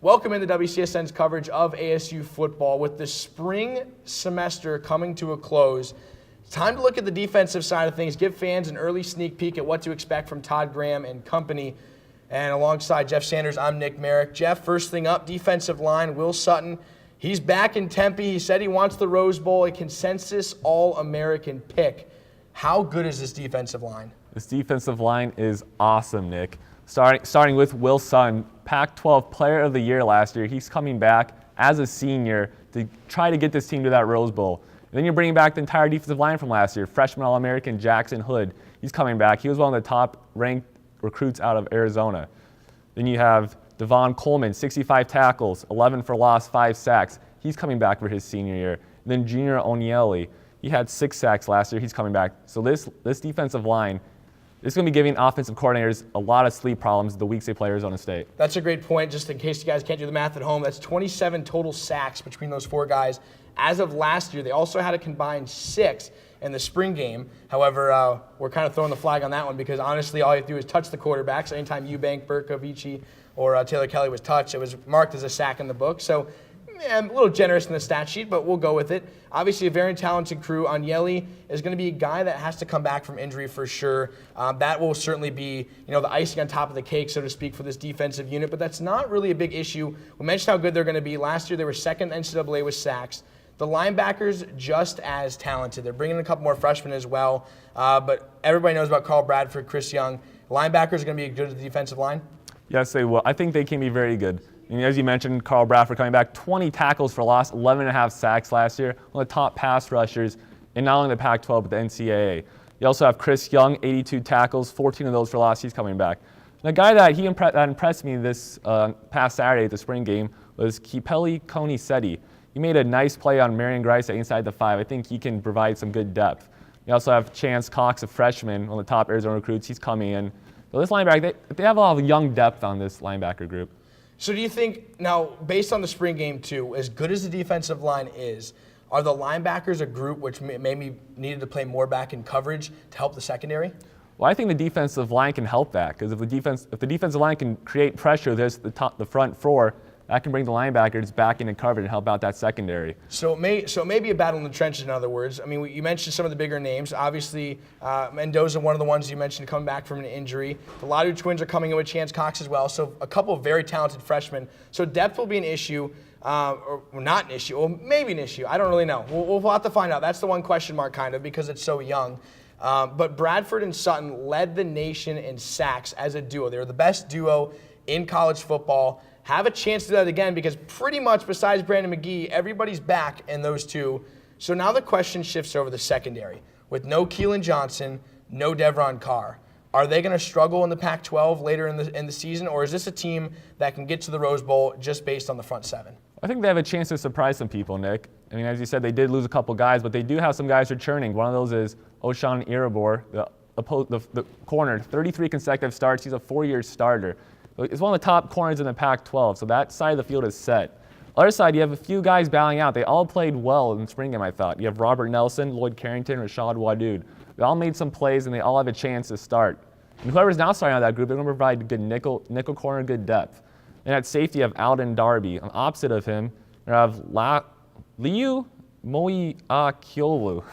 Welcome into WCSN's coverage of ASU football. With the spring semester coming to a close, it's time to look at the defensive side of things, give fans an early sneak peek at what to expect from Todd Graham and company. And alongside Jeff Sanders, I'm Nick Marek. Jeff, first thing up, defensive line, Will Sutton. He's back in Tempe. He said he wants the Rose Bowl, a consensus All-American pick. How good is this defensive line? This defensive line is awesome, Nick. Starting with Will Sutton, Pac-12 Player of the Year last year. He's coming back as a senior to try to get this team to that Rose Bowl. And then you're bringing back the entire defensive line from last year. Freshman All-American Jackson Hood. He's coming back. He was one of the top-ranked recruits out of Arizona. Then you have Devon Coleman, 65 tackles, 11 for loss, 5 sacks. He's coming back for his senior year. And then Junior Onieli, he had 6 sacks last year. He's coming back. So this defensive line is going to be giving offensive coordinators a lot of sleep problems the weeks they play Arizona State. That's a great point. Just in case you guys can't do the math at home, that's 27 total sacks between those 4 guys. As of last year, they also had a combined 6 in the spring game. However, we're kind of throwing the flag on that one because honestly, all you have to do is touch the quarterback. So anytime Eubank, Berkovici, or Taylor Kelly was touched, it was marked as a sack in the book. So I'm a little generous in the stat sheet, but we'll go with it. Obviously, a very talented crew. Onieli is going to be a guy that has to come back from injury for sure. That will certainly be, the icing on top of the cake, so to speak, for this defensive unit. But that's not really a big issue. We mentioned how good they're going to be. Last year, they were second in NCAA with sacks. The linebackers just as talented. They're bringing in a couple more freshmen as well. But everybody knows about Carl Bradford, Chris Young. Linebackers are going to be good at the defensive line? Yes, they will. I think they can be very good. And as you mentioned, Carl Bradford coming back, 20 tackles for loss, 11.5 sacks last year, one of the top pass rushers in not only the Pac-12 but the NCAA. You also have Chris Young, 82 tackles, 14 of those for loss. He's coming back. And a guy that that impressed me this past Saturday at the spring game was Kipeli Koniseti. He made a nice play on Marion Grice inside the 5. I think he can provide some good depth. You also have Chance Cox, a freshman, one of the top Arizona recruits. He's coming in. So this linebacker, they have a lot of young depth on this linebacker group. So do you think, now, based on the spring game too, as good as the defensive line is, are the linebackers a group which maybe needed to play more back in coverage to help the secondary? Well, I think the defensive line can help that because if the defensive line can create pressure, there's the front 4, that can bring the linebackers back into coverage and help out that secondary. So it may be a battle in the trenches, in other words. I mean, you mentioned some of the bigger names. Obviously, Mendoza, one of the ones you mentioned, coming back from an injury. The Ladu twins are coming in with Chance Cox as well. So a couple of very talented freshmen. So depth will be an issue, or not an issue, or maybe an issue. I don't really know. We'll have to find out. That's the one question mark, kind of, because it's so young. But Bradford and Sutton led the nation in sacks as a duo. They're the best duo in college football. Have a chance to do that again because pretty much besides Brandon McGee, everybody's back in those 2. So now the question shifts over the secondary. With no Keelan Johnson, no Devron Carr, are they going to struggle in the Pac-12 later in the season, or is this a team that can get to the Rose Bowl just based on the front 7? I think they have a chance to surprise some people, Nick. I mean, as you said, they did lose a couple guys, but they do have some guys returning. One of those is Oshan Iribor, the corner, 33 consecutive starts. He's a 4-year starter. It's one of the top corners in the Pac-12, so that side of the field is set. Other side, you have a few guys bowing out. They all played well in the spring game, I thought. You have Robert Nelson, Lloyd Carrington, Rashad Wadood. They all made some plays, and they all have a chance to start. And whoever's now starting out of that group, they're going to provide good nickel corner, good depth. And at safety, you have Alden Darby. On opposite of him, you have Liu Moiakiolu,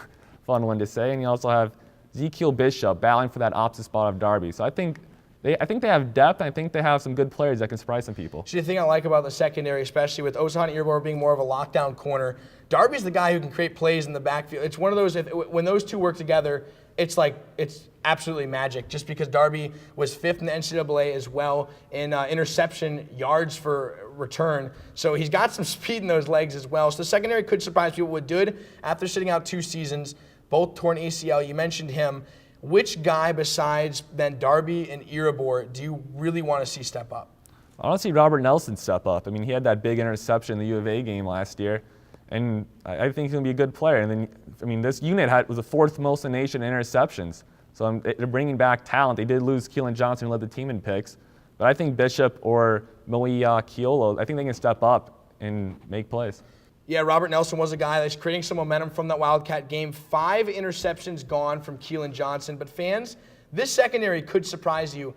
fun one to say. And you also have Ezekiel Bishop battling for that opposite spot of Darby. So I think they have depth. I think they have some good players that can surprise some people. So the thing I like about the secondary, especially with Ozhan Iribor being more of a lockdown corner, Darby's the guy who can create plays in the backfield. It's one of those, when those 2 work together, it's absolutely magic just because Darby was 5th in the NCAA as well in interception yards for return. So he's got some speed in those legs as well. So the secondary could surprise people with Dood after sitting out 2 seasons, both torn ACL. You mentioned him. Which guy besides then Darby and Iribor do you really want to see step up? I want to see Robert Nelson step up. I mean, he had that big interception in the U of A game last year, and I think he's going to be a good player. And then, I mean, this unit was the 4th most in the nation in interceptions. So they're bringing back talent. They did lose Keelan Johnson, who led the team in picks. But I think Bishop or Moiakiolu, I think they can step up and make plays. Yeah, Robert Nelson was a guy that's creating some momentum from that Wildcat game. 5 interceptions gone from Keelan Johnson. But fans, this secondary could surprise you.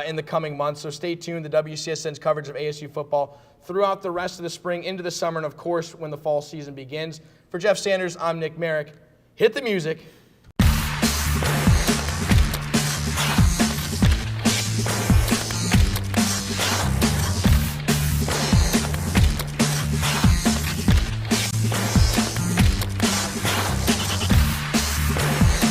in the coming months. So stay tuned to WCSN's coverage of ASU football throughout the rest of the spring, into the summer, and of course when the fall season begins. For Jeff Sanders, I'm Nick Marek. Hit the music.